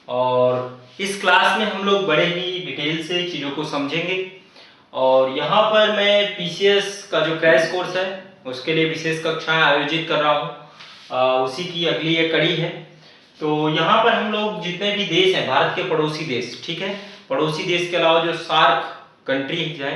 और इस क्लास में हम लोग बड़े ही डिटेल से चीज़ों को समझेंगे। और यहाँ पर मैं पीसीएस का जो क्रैश कोर्स है उसके लिए विशेष कक्षाएं आयोजित कर रहा हूँ, उसी की अगली ये कड़ी है। तो यहाँ पर हम लोग जितने भी देश हैं, भारत के पड़ोसी देश, ठीक है, पड़ोसी देश के अलावा जो सार्क कंट्रीज है,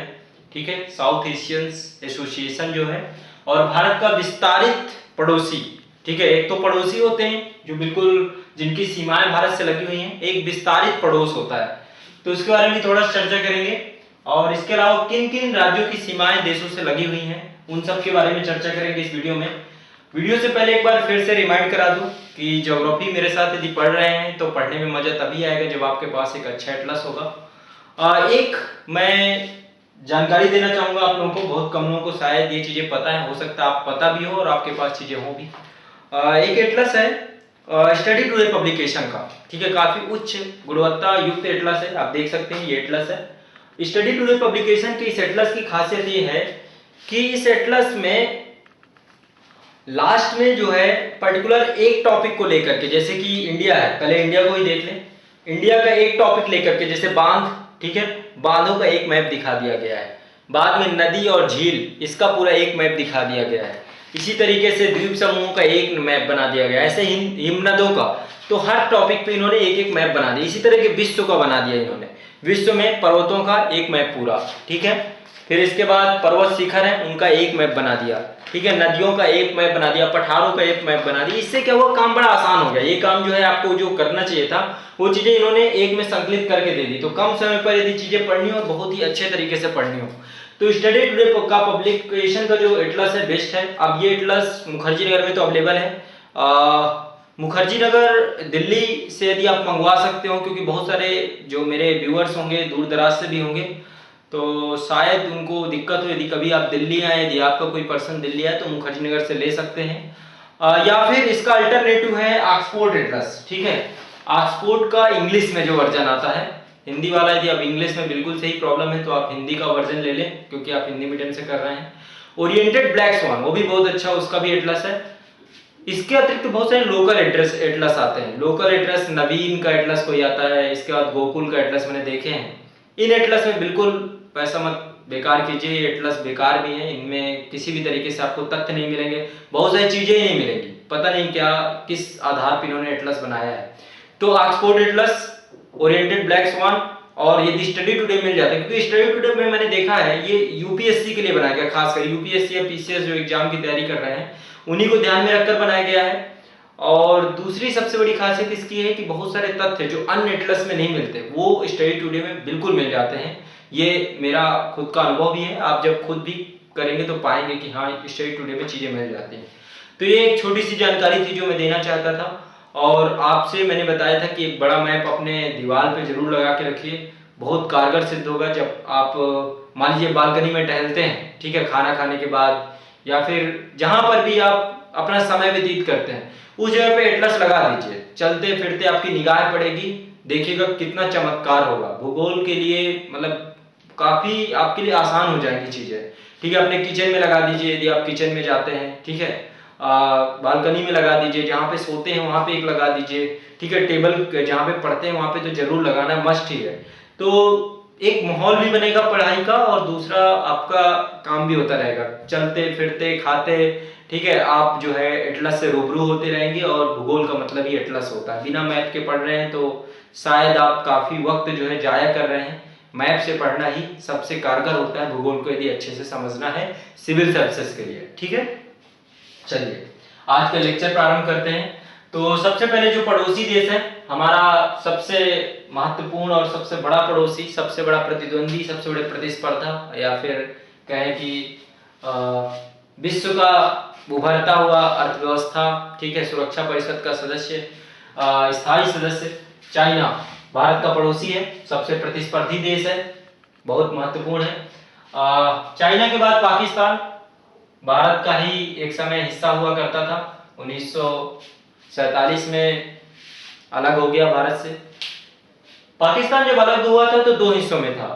ठीक है, साउथ एशियन एसोसिएशन जो है, और भारत का विस्तारित पड़ोसी, ठीक है, एक तो पड़ोसी होते हैं जो बिल्कुल जिनकी सीमाएं भारत से लगी हुई हैं, एक विस्तारित पड़ोस होता है, तो उसके बारे में थोड़ा चर्चा करेंगे। और इसके अलावा किन किन राज्यों की सीमाएं देशों से लगी हुई हैं उन सब के बारे में चर्चा करेंगे इस वीडियो में। वीडियो से पहले एक बार फिर से रिमाइंड करा दूं कि ज्योग्राफी मेरे साथ यदि पढ़ रहे हैं तो पढ़ने में मजा तभी आएगा जब आपके पास एक अच्छा एटलस होगा। एक मैं जानकारी देना चाहूंगा आप लोगों को, बहुत कम लोगों को शायद ये चीजें पता है, हो सकता है आप पता भी हो और आपके पास चीजें हो भी। एक एटलस है स्टडी टुडे पब्लिकेशन का, ठीक है, काफी उच्च गुणवत्ता युक्त एटलस है, आप देख सकते हैं ये एटलस है स्टडी टुडे पब्लिकेशन की। इस एटलस की खासियत ये है कि इस एटलस में लास्ट में जो है पर्टिकुलर एक टॉपिक को लेकर के, जैसे कि इंडिया है, पहले इंडिया को ही देख लें, इंडिया का एक टॉपिक लेकर के, जैसे बांध, ठीक है, बांधों का एक मैप दिखा दिया गया है, बाद में नदी और झील, इसका पूरा एक मैप दिखा दिया गया है, इसी तरीके से द्वीप समूहों का एक मैप बना दिया गया है, ऐसे हिमनदों का, तो हर टॉपिक पे इन्होंने एक एक मैप बना दिया। इसी तरह के विश्व का बना दिया इन्होंने, विश्व में पर्वतों का एक मैप पूरा, ठीक है, फिर इसके बाद पर्वत शिखर है उनका एक मैप बना दिया, ठीक है, नदियों का एक मैप बना दिया, पठारों का एक मैप बना दिया। इससे क्या हुआ, काम बड़ा आसान हो गया। ये काम जो है आपको जो करना चाहिए था वो चीजें इन्होंने एक में संकलित करके दे दी, तो कम समय पर यदि चीजें पढ़नी हो, बहुत ही अच्छे तरीके से पढ़नी हो, तो स्टडी टुडे का पब्लिकेशन का जो एटलस है बेस्ट है। अब ये एटलस मुखर्जी नगर में तो अवेलेबल है, मुखर्जी नगर दिल्ली से यदि आप मंगवा सकते हो, क्योंकि बहुत सारे जो मेरे व्यूअर्स होंगे दूर दराज से भी होंगे, तो शायद उनको दिक्कत हो, यदि कभी आप दिल्ली आए, यदि आपका कोई पर्सन दिल्ली आए तो मुखर्जी नगर से ले सकते हैं। या फिर इसका अल्टरनेटिव है ऑक्सफोर्ड एटलस, ठीक है, ऑक्सफोर्ड का इंग्लिश में जो वर्जन आता है, हिंदी वाला यदि आप इंग्लिश में बिल्कुल सही प्रॉब्लम है तो आप हिंदी का वर्जन ले लें, क्योंकि आप हिंदी मीडियम से कर रहे हैं। ओरिएंटेड ब्लैक स्वान, वो भी बहुत अच्छा, उसका भी एटलस है। इसके अतिरिक्त बहुत सारे लोकल एटलस आते हैं, लोकल एटलस, नवीन का एटलस कोई आता है, इसके बाद गोकुल का एटलस मैंने देखे हैं। इन एटलस में बिल्कुल पैसा मत बेकार कीजिए, ये एटलस बेकार भी है, इनमें किसी भी तरीके से आपको तथ्य नहीं मिलेंगे, बहुत सारी चीजें नहीं मिलेंगी, पता नहीं क्या किस आधार पर इन्होंने एटलस बनाया है। तो Oxford Atlas, oriented black swan, और यदि स्टडी टुडे मिल जाता है, क्योंकि स्टडी टुडे में मैंने देखा है ये यूपीएससी के लिए बनाया गया, खासकर यूपीएससी या पीसीएस जो एग्जाम की तैयारी कर रहे हैं उन्हीं को ध्यान में रखकर बनाया गया है। और दूसरी सबसे बड़ी खासियत इसकी है कि बहुत सारे तथ्य जो अन्य एटलस में नहीं मिलते वो स्टडी टुडे में बिल्कुल मिल जाते हैं। ये मेरा खुद का अनुभव भी है, आप जब खुद भी करेंगे तो पाएंगे कि हाँ स्टडी टुडे में चीजें मिल जाती हैं। तो ये एक छोटी सी जानकारी थी जो मैं देना चाहता था, और आपसे मैंने बताया था कि एक बड़ा मैप अपने दीवार पे जरूर लगा के रखिए, बहुत कारगर सिद्ध होगा। जब आप मान लीजिए बालकनी में टहलते हैं, ठीक है, खाना खाने के बाद, या फिर जहां पर भी आप अपना समय व्यतीत करते हैं उस जगह पे एटलस लगा दीजिए, चलते फिरते आपकी निगाह पड़ेगी, देखिएगा कितना चमत्कार होगा। भूगोल के लिए मतलब काफी आपके लिए आसान हो जाएंगी चीजें, ठीक है। अपने किचन में लगा दीजिए यदि आप किचन में जाते हैं, ठीक है, बालकनी में लगा दीजिए, जहाँ पे सोते हैं वहां पे एक लगा दीजिए, ठीक है, टेबल जहाँ पे पढ़ते हैं वहां पे तो जरूर लगाना मस्ट ही है। तो एक माहौल भी बनेगा पढ़ाई का, और दूसरा आपका काम भी होता रहेगा, चलते फिरते खाते, ठीक है, आप जो है एटलस से रूबरू होते रहेंगे। और भूगोल का मतलब ही एटलस होता है, बिना मैप के पढ़ रहे हैं तो शायद आप काफी वक्त जो है जाया कर रहे हैं। मैप से पढ़ना ही सबसे कारगर होता है भूगोल को यदि अच्छे से समझना है सिविल सर्विसेज के लिए, ठीक है। चलिए आज का लेक्चर प्रारंभ करते हैं। तो सबसे पहले जो पड़ोसी देश है हमारा, सबसे महत्वपूर्ण और सबसे बड़ा पड़ोसी, सबसे बड़ा प्रतिद्वंदी, सबसे बड़े प्रतिस्पर्धा, या फिर कहें कि विश्व का उभरता हुआ अर्थव्यवस्था, ठीक है, सुरक्षा परिषद का सदस्य, स्थायी सदस्य, चाइना भारत का पड़ोसी है, सबसे प्रतिस्पर्धी देश है, बहुत महत्वपूर्ण है। चाइना के बाद पाकिस्तान भारत का ही एक समय हिस्सा हुआ करता था, 1947 में अलग हो गया भारत से। पाकिस्तान जब अलग हुआ था तो दो हिस्सों में था,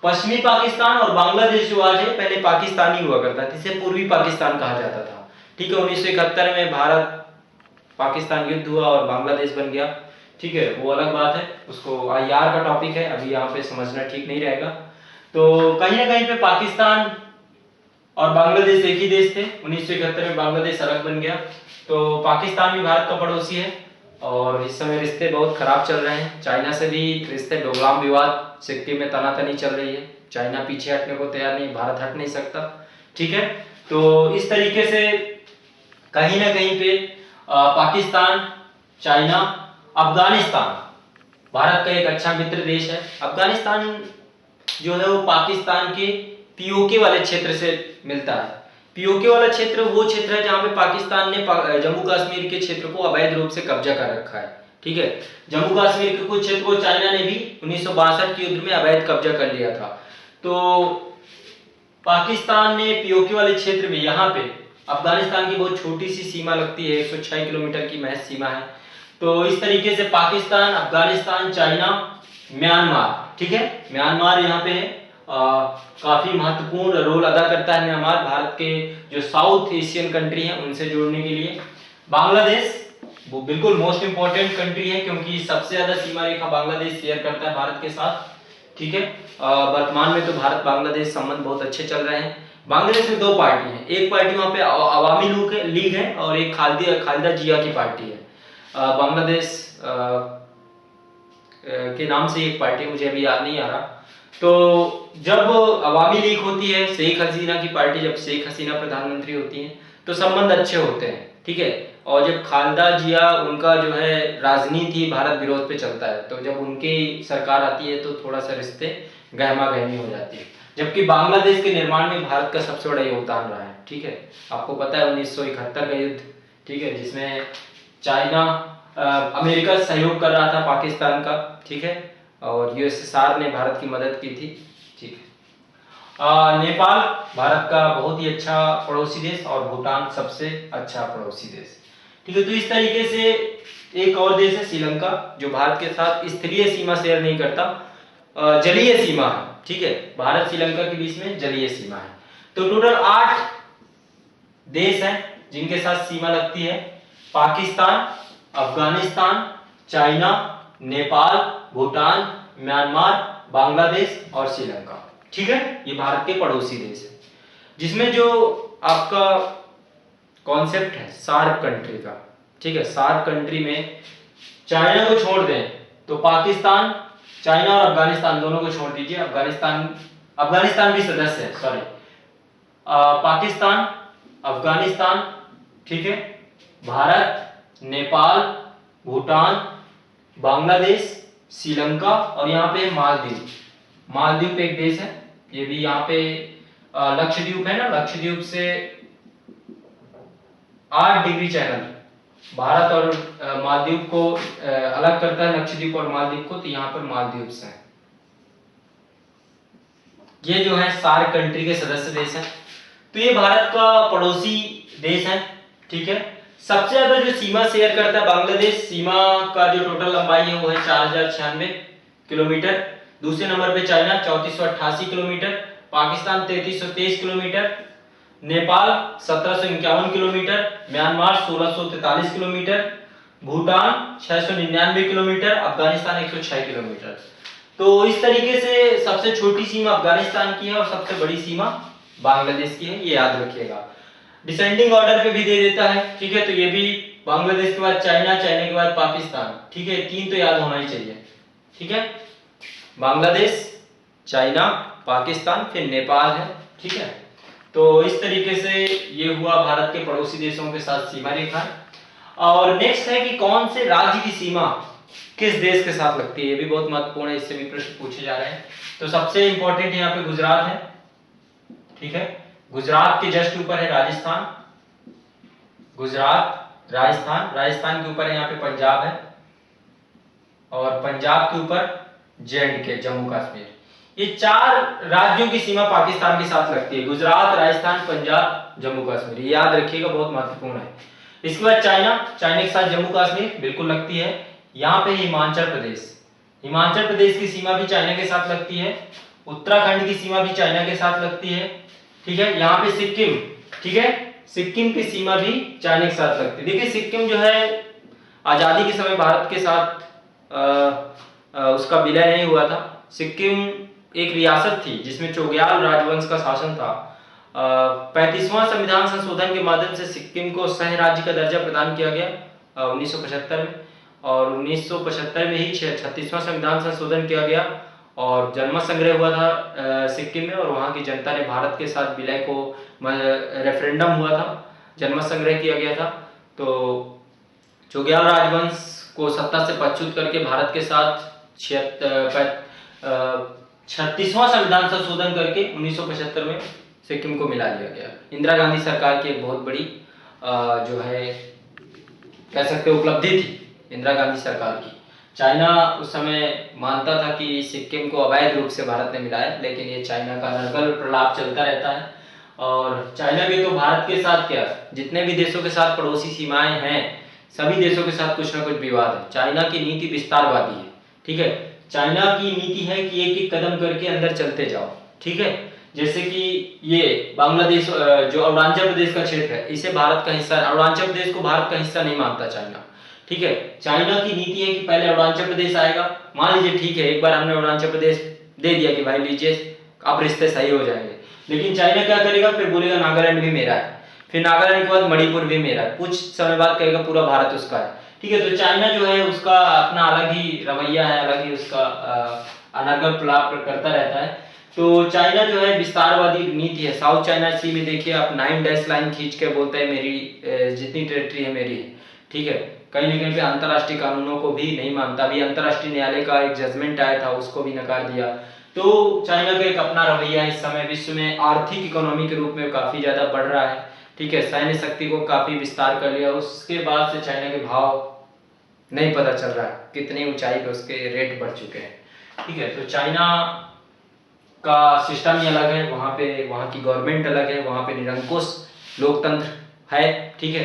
पश्चिमी पाकिस्तान और बांग्लादेश जो आज है, पहले पाकिस्तान ही हुआ करता था, इसे पूर्वी पाकिस्तान कहा जाता था, ठीक है। 1971 में भारत पाकिस्तान युद्ध हुआ और बांग्लादेश बन गया। ठीक है, वो अलग बात है, उसको आईआर का टॉपिक है, अभी यहाँ पे समझना ठीक नहीं रहेगा। तो कहीं ना कहीं पे पाकिस्तान और बांग्लादेश एक ही देश थे। 1971 में बांग्लादेश अलग बन गया। तो पाकिस्तान भी भारत का पड़ोसी है और इस समय रिश्ते बहुत खराब चल रहे हैं। चाइना से भी रिश्ते डोकलाम विवाद सिक्किम में तनातनी चल रही है। चाइना पीछे हटने को तैयार नहीं, भारत हट नहीं सकता। ठीक है, तो इस तरीके से कहीं ना कहीं पे पाकिस्तान, चाइना, अफगानिस्तान भारत का एक अच्छा मित्र देश है। अफगानिस्तान जो है वो पाकिस्तान के पीओके वाले क्षेत्र से मिलता है। पीओके वाला क्षेत्र वो क्षेत्र है जहां पे पाकिस्तान ने जम्मू कश्मीर के क्षेत्र को अवैध रूप से कब्जा कर रखा है। ठीक है, जम्मू कश्मीर के कुछ क्षेत्र को चाइना ने भी 1962 के युद्ध में अवैध कब्जा कर लिया था। तो पाकिस्तान ने पीओके वाले क्षेत्र में, यहाँ पे अफगानिस्तान की बहुत छोटी सी सीमा लगती है, 106 किलोमीटर की महज सीमा है। तो इस तरीके से पाकिस्तान, अफगानिस्तान, चाइना, म्यांमार, ठीक है, म्यांमार यहाँ पे है। काफी महत्वपूर्ण रोल अदा करता है म्यांमार, भारत के जो साउथ एशियन कंट्री हैं उनसे जोड़ने के लिए। बांग्लादेश वो बिल्कुल मोस्ट इंपॉर्टेंट कंट्री है क्योंकि सबसे ज्यादा सीमा रेखा बांग्लादेश शेयर करता है भारत के साथ। ठीक है, वर्तमान में तो भारत बांग्लादेश संबंध बहुत अच्छे चल रहे हैं। बांग्लादेश में दो पार्टी हैं, एक पार्टी वहां पे अवामी लीग है और एक खालिदा जिया की पार्टी है। बांग्लादेश के नाम से एक पार्टी, मुझे अभी याद नहीं आ रहा। तो जब अवामी लीग होती है, शेख हसीना की पार्टी, जब शेख हसीना प्रधानमंत्री होती हैं तो संबंध अच्छे होते हैं। ठीक है, और जब खालिदा जिया, उनका जो है राजनीति भारत विरोध पे चलता है, तो जब उनकी सरकार आती है तो थोड़ा सा रिश्ते गहमा गहमी हो जाती है। जबकि बांग्लादेश के निर्माण में भारत का सबसे बड़ा योगदान रहा है। ठीक है, आपको पता है 1971 का युद्ध, ठीक है, जिसमें चाइना अमेरिका सहयोग कर रहा था पाकिस्तान का। ठीक है, और यूएसएसआर ने भारत की मदद की थी। ठीक है, नेपाल भारत का बहुत ही अच्छा पड़ोसी देश और भूटान सबसे अच्छा पड़ोसी देश। ठीक है, तो इस तरीके से एक और देश है श्रीलंका, जो भारत के साथ स्थलीय सीमा शेयर नहीं करता, जलीय सीमा है। ठीक है, भारत श्रीलंका के बीच में जलीय सीमा है। तो टोटल 8 देश हैं जिनके साथ सीमा लगती है, पाकिस्तान, अफगानिस्तान, चाइना, नेपाल, भूटान, म्यांमार, बांग्लादेश और श्रीलंका। ठीक है, ये भारत के पड़ोसी देश है, जिसमें जो आपका कॉन्सेप्ट है सार्क कंट्री का। ठीक है, सार्क कंट्री में चाइना को छोड़ दें तो पाकिस्तान, चाइना और अफगानिस्तान दोनों को छोड़ दीजिए, अफगानिस्तान भी सदस्य है, सॉरी, पाकिस्तान, अफगानिस्तान, ठीक है, भारत, नेपाल, भूटान, बांग्लादेश, श्रीलंका और यहाँ पे मालदीव। मालदीव पे एक देश है, ये भी यहाँ पे लक्षद्वीप है ना, लक्षद्वीप से 8 डिग्री चैनल भारत और मालदीव को अलग करता है, लक्षद्वीप और मालदीव को, तो यहाँ पर मालदीव से है। ये जो है सार्क कंट्री के सदस्य देश हैं। तो ये भारत का पड़ोसी देश है। ठीक है, सबसे ज्यादा जो सीमा शेयर करता है बांग्लादेश, सीमा का जो टोटल लंबाई है वो है 4096 किलोमीटर। दूसरे नंबर पे China 3488 kilometre, Pakistan 3323 kilometre, Nepal 1751 kilometre, Myanmar 1643 kilometre, Bhutan 699 kilometre, Afghanistan 106 kilometre. तो इस तरीके से सबसे छोटी सीमा अफगानिस्तान की है और सबसे बड़ी सीमा बांग्लादेश की है, ये याद रखिएगा। डिसेंडिंग ऑर्डर पे भी दे देता है। ठीक है, तो ये भी बांग्लादेश के बाद चाइना, चाइना के बाद पाकिस्तान। ठीक है, 3 तो याद होना ही चाहिए। ठीक है, बांग्लादेश, चाइना, पाकिस्तान, फिर नेपाल है। ठीक है, तो इस तरीके से ये हुआ भारत के पड़ोसी देशों के साथ सीमा रेखा। और नेक्स्ट है कि कौन से राज्य की सीमा किस देश के साथ लगती है, ये भी बहुत महत्वपूर्ण है, इससे भी प्रश्न पूछे जा रहे हैं। तो सबसे इंपॉर्टेंट यहाँ पे गुजरात है। ठीक है, गुजरात के जस्ट ऊपर है राजस्थान, गुजरात, राजस्थान, राजस्थान के ऊपर है यहाँ पे पंजाब है, और पंजाब के ऊपर जे&के, जम्मू कश्मीर। ये 4 राज्यों की सीमा पाकिस्तान के साथ लगती है, गुजरात, राजस्थान, पंजाब, जम्मू कश्मीर, ये याद रखिएगा, बहुत महत्वपूर्ण है। इसके बाद चाइना, चाइना के साथ जम्मू कश्मीर बिल्कुल लगती है। यहाँ पे हिमाचल प्रदेश, हिमाचल प्रदेश की सीमा भी चाइना के साथ लगती है। उत्तराखंड की सीमा भी चाइना के साथ लगती है। ठीक है, यहाँ पे सिक्किम, ठीक है, सिक्किम की सीमा भी चाइना के साथ लगती है। देखिए सिक्किम जो है आजादी के समय भारत के साथ उसका विलय नहीं हुआ था। सिक्किम एक रियासत थी जिसमें चोग्याल राजवंश का शासन था। 35वां संविधान संशोधन के माध्यम से सिक्किम को सह राज्य का दर्जा प्रदान किया गया 1975 में, और 1975 में ही 36वां संविधान संशोधन किया गया और जनमत संग्रह हुआ था सिक्किम में, और वहां की जनता ने भारत के साथ विलय को रेफरेंडम हुआ था, जनमत संग्रह किया गया था। तो चोग्याल राजवंश को सत्ता से पदच्युत करके भारत के साथ 36वां संविधान संशोधन करके 1975 में सिक्किम को मिला दिया गया। इंदिरा गांधी सरकार की एक बहुत बड़ी जो है कह सकते उपलब्धि थी इंदिरा गांधी सरकार की। चाइना उस समय मानता था कि सिक्किम को अवैध रूप से भारत ने मिलाया, लेकिन ये चाइना का नर्गल प्रलाप चलता रहता है। और चाइना के तो भारत के साथ क्या, जितने भी देशों के साथ पड़ोसी सीमाएं हैं सभी देशों के साथ कुछ ना कुछ विवाद है। चाइना की नीति विस्तारवादी है, ठीक है। चाइना की नीति है कि एक एक कदम करके अंदर चलते जाओ, ठीक है। जैसे कि ये बांग्लादेश जो अरुणाचल प्रदेश का क्षेत्र है, इसे भारत का हिस्सा, अरुणाचल प्रदेश को भारत का हिस्सा नहीं मानता चाइना, ठीक है। चाइना की नीति है कि पहले अरुणाचल प्रदेश आएगा, मान लीजिए ठीक है एक बार हमने अरुणाचल प्रदेश दे दिया कि भाई लीजिए अब रिश्ते सही हो जाएंगे, लेकिन चाइना क्या करेगा, फिर बोलेगा नागालैंड भी मेरा है, फिर नागालैंड के बाद मणिपुर भी मेरा है, कुछ समय बाद कहेगा पूरा भारत उसका है, ठीक है। तो चाइना जो है उसका अपना अलग ही रवैया है, अलग ही उसका अनर्गल प्रलाप करता रहता है। तो चाइना जो है विस्तारवादी नीति है। साउथ चाइना सी में देखिए आप 9 डैश लाइन खींच के बोलते हैं मेरी जितनी टेरिटरी है मेरी है, ठीक है। कहीं ना कहीं पे अंतर्राष्ट्रीय कानूनों को भी नहीं मानता। अभी अंतर्राष्ट्रीय न्यायालय का एक जजमेंट आया था, उसको भी नकार दिया। तो चाइना का एक अपना रवैया इस समय विश्व में आर्थिक इकोनॉमी के रूप में काफी ज्यादा बढ़ रहा है, ठीक है। सैन्य शक्ति को काफी विस्तार कर लिया, उसके बाद से चाइना के भाव नहीं पता चल रहा है कितनी ऊंचाई पे उसके रेट बढ़ चुके हैं, ठीक है। तो चाइना का सिस्टम ही अलग है, वहाँ की गवर्नमेंट अलग है, वहाँ पे निरंकुश लोकतंत्र है, ठीक है।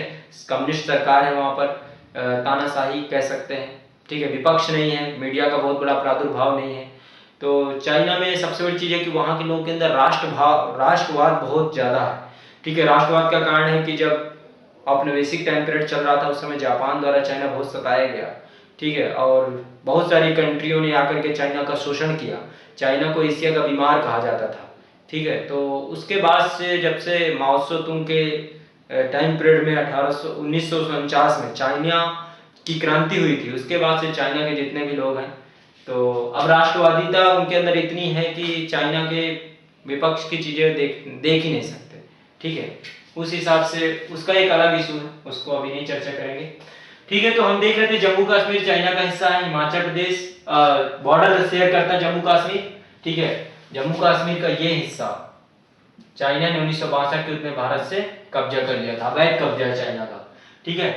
कम्युनिस्ट सरकार है वहाँ पर, तानाशाही कह सकते हैं, ठीक है। विपक्ष नहीं है, मीडिया का बहुत बड़ा प्रादुर्भाव नहीं है। तो चाइना में सबसे बड़ी चीज है कि वहाँ के लोगों के अंदर राष्ट्रवाद बहुत ज्यादा है, ठीक है। राष्ट्रवाद का कारण है कि जब औपनिवेशिक टाइम पीरियड चल रहा था उस समय जापान द्वारा चाइना बहुत सताया गया, ठीक है। और बहुत सारी कंट्रियों ने आकर के चाइना का शोषण किया, चाइना को एशिया का बीमार कहा जाता था, ठीक है। तो उसके बाद से जब से माओ त्से-तुंग के टाइम पीरियड में 1949 में चाइना की क्रांति हुई थी, उसके बाद से चाइना के जितने भी लोग हैं तो अब राष्ट्रवादिता उनके अंदर इतनी है कि चाइना के विपक्ष की चीजें देख ही नहीं सकते, ठीक है। उस हिसाब से उसका एक अलग इशू है, उसको अभी नहीं चर्चा करेंगे, ठीक है। तो हम देख रहे थे जम्मू कश्मीर चाइना का हिस्सा है, हिमाचल प्रदेश बॉर्डर शेयर करता है जम्मू कश्मीर, ठीक है। जम्मू कश्मीर का ये हिस्सा चाइना ने 1962 के युद्ध में भारत से कब्जा कर लिया था, अवैध कब्जा है चाइना का, ठीक है।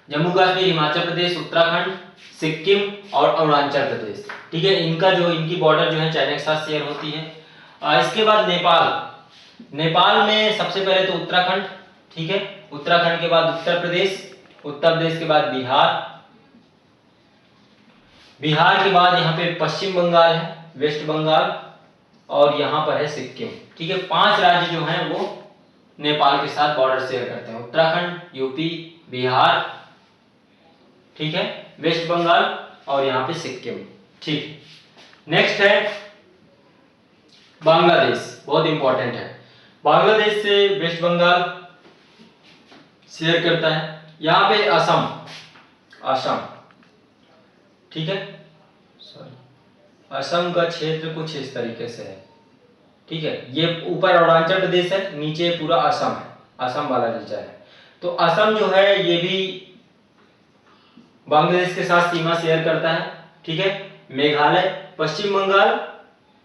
जम्मू कश्मीर, हिमाचल प्रदेश, उत्तराखंड, सिक्किम और अरुणाचल प्रदेश, ठीक है। इनकी बॉर्डर जो है चाइना के साथ शेयर होती है। इसके बाद नेपाल में सबसे पहले तो उत्तराखंड, ठीक है। उत्तराखंड के बाद उत्तर प्रदेश के बाद बिहार के बाद यहाँ पे पश्चिम बंगाल है, वेस्ट बंगाल, और यहाँ पर है सिक्किम, ठीक है। 5 राज्य जो हैं वो नेपाल के साथ बॉर्डर शेयर करते हैं, उत्तराखंड, यूपी, बिहार, ठीक है, वेस्ट बंगाल और यहाँ पे सिक्किम, ठीक। नेक्स्ट है बांग्लादेश, बहुत इंपॉर्टेंट है। बांग्लादेश से वेस्ट बंगाल शेयर करता है, यहाँ पे असम, ठीक है। असम का क्षेत्र कुछ इस तरीके से है, ठीक है। ये ऊपर अरुणाचल प्रदेश है, नीचे पूरा असम है, असम वाला रीजन है। तो असम जो है ये भी बांग्लादेश के साथ सीमा शेयर करता है, ठीक है। मेघालय, पश्चिम बंगाल,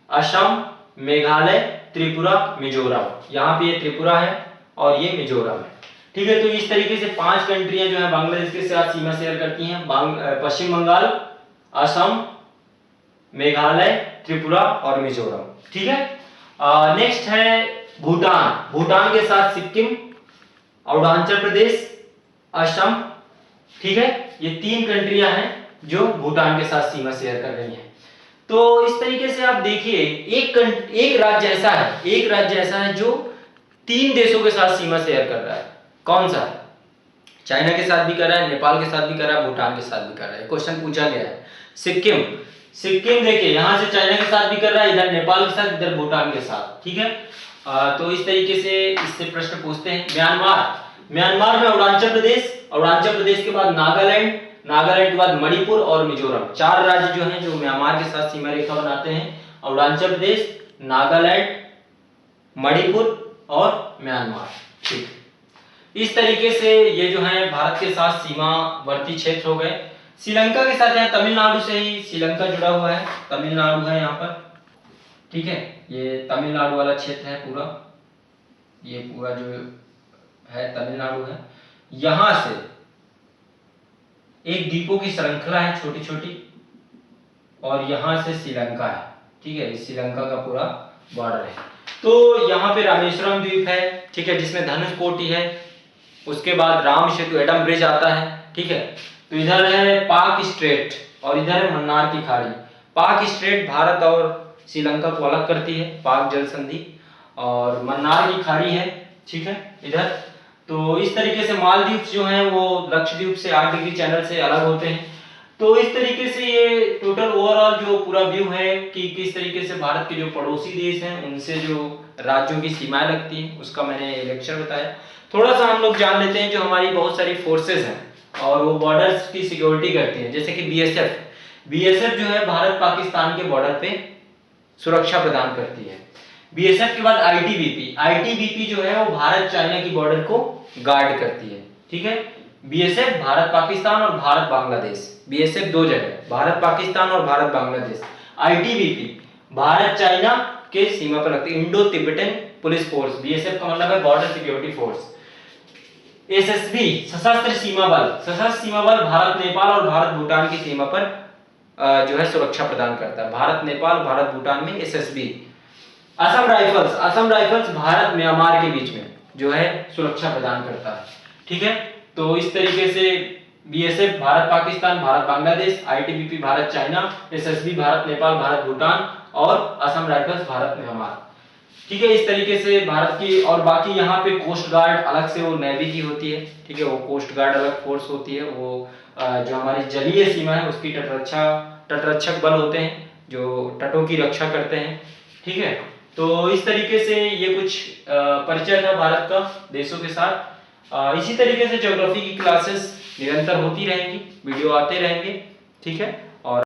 असम, मेघालय, त्रिपुरा, मिजोरम, यहाँ पे ये त्रिपुरा है और ये मिजोरम है, ठीक है। तो इस तरीके से 5 कंट्रियां जो है बांग्लादेश के साथ सीमा शेयर करती हैं, पश्चिम बंगाल, असम, मेघालय, त्रिपुरा और मिजोरम, ठीक है। नेक्स्ट है भूटान के साथ सिक्किम, अरुणाचल प्रदेश, असम, ठीक है। ये 3 कंट्रियां हैं जो भूटान के साथ सीमा शेयर कर रही हैं। तो इस तरीके से आप देखिए एक राज्य ऐसा है जो 3 देशों के साथ सीमा शेयर कर रहा है। कौन सा है? चाइना के साथ भी कर रहा है, नेपाल के साथ भी कर रहा है, भूटान के साथ भी कर रहा है। क्वेश्चन पूछा गया है। सिक्किम, सिक्किम देखिए यहाँ से चाइना के साथ भी कर रहा है, इधर नेपाल के साथ, इधर भूटान के साथ, ठीक है। तो इस तरीके से इससे प्रश्न पूछते हैं। म्यांमार, म्यांमार में अरुणाचल प्रदेश, अरुणाचल प्रदेश के बाद नागालैंड, नागालैंड के बाद मणिपुर और मिजोरम, 4 राज्य जो हैं जो म्यांमार के साथ सीमा रेखा बनाते हैं। अरुणाचल प्रदेश, नागालैंड, मणिपुर और म्यांमार, ठीक। इस तरीके से ये जो है भारत के साथ सीमावर्ती क्षेत्र हो गए। श्रीलंका के साथ यहाँ तमिलनाडु से ही श्रीलंका जुड़ा हुआ है, तमिलनाडु है यहाँ पर, ठीक है। ये तमिलनाडु वाला क्षेत्र है पूरा, ये पूरा जो है तमिलनाडु है। यहां से एक द्वीपों की श्रृंखला है छोटी छोटी, और यहां से श्रीलंका है, ठीक है। श्रीलंका का पूरा बॉर्डर है। तो यहाँ पे रामेश्वरम द्वीप है, ठीक है, जिसमें धनुषकोटी है। उसके बाद राम सेतु, एडम ब्रिज आता है, ठीक है। तो इधर है पाक स्ट्रेट और इधर है मन्नार की खाड़ी। पाक स्ट्रेट भारत और श्रीलंका को अलग करती है, पाक जल संधि, और मन्नार की खाड़ी है, ठीक है, इधर। तो इस तरीके से मालदीव जो है वो लक्षद्वीप से 8 डिग्री चैनल से अलग होते हैं। तो इस तरीके से ये टोटल ओवरऑल जो पूरा व्यू है कि किस तरीके से भारत के जो पड़ोसी देश हैं उनसे जो राज्यों की सीमाएं लगती हैं, उसका मैंने लेक्चर बताया। थोड़ा सा हम लोग जान लेते हैं जो हमारी बहुत सारी फोर्सेस हैं और वो बॉर्डर्स की सिक्योरिटी करती हैं, जैसे कि बीएसएफ। बीएसएफ जो है भारत पाकिस्तान के बॉर्डर पे सुरक्षा प्रदान करती है। बीएसएफ के बाद आईटीबीपी, आईटीबीपी जो है वो भारत चाइना की बॉर्डर को गार्ड करती है, ठीक है। बीएसएफ भारत पाकिस्तान और भारत बांग्लादेश, बीएसएफ 2 जगह, भारत पाकिस्तान और भारत बांग्लादेश। आईटीबीपी भारत चाइना के सीमा पर लगती है, Indo Tibetan police force, BSF का मतलब है बॉर्डर सिक्योरिटी फोर्स। एसएसबी सशस्त्र सीमा बल, सशस्त्र सीमा बल भारत नेपाल और भारत भूटान की सीमा पर जो है सुरक्षा प्रदान करता है। भारत नेपाल भारत भूटान में SSB. Assam rifles, Assam rifles Bharat Myanmar के बीच में जो है सुरक्षा प्रदान करता है, ठीक है। तो इस तरीके से BSF Bharat Pakistan Bharat Bangladesh, ITBP Bharat China, SSB Bharat Nepal Bharat Bhutan और असम राइफल्स भारत म्यांमार, ठीक है। इस तरीके से भारत की, और बाकी यहाँ पे कोस्ट गार्ड अलग से वो नेवी की होती है, ठीक है। वो कोस्ट गार्ड अलग फोर्स होती है, वो जो हमारी जलीय सीमा है उसकी तटरक्षक बल होते हैं जो तटों की रक्षा करते हैं, ठीक है। तो इस तरीके से ये कुछ परिचय था भारत का देशों के साथ। इसी तरीके से ज्योग्राफी की क्लासेस निरंतर होती रहेंगी, वीडियो आते रहेंगे, ठीक है। और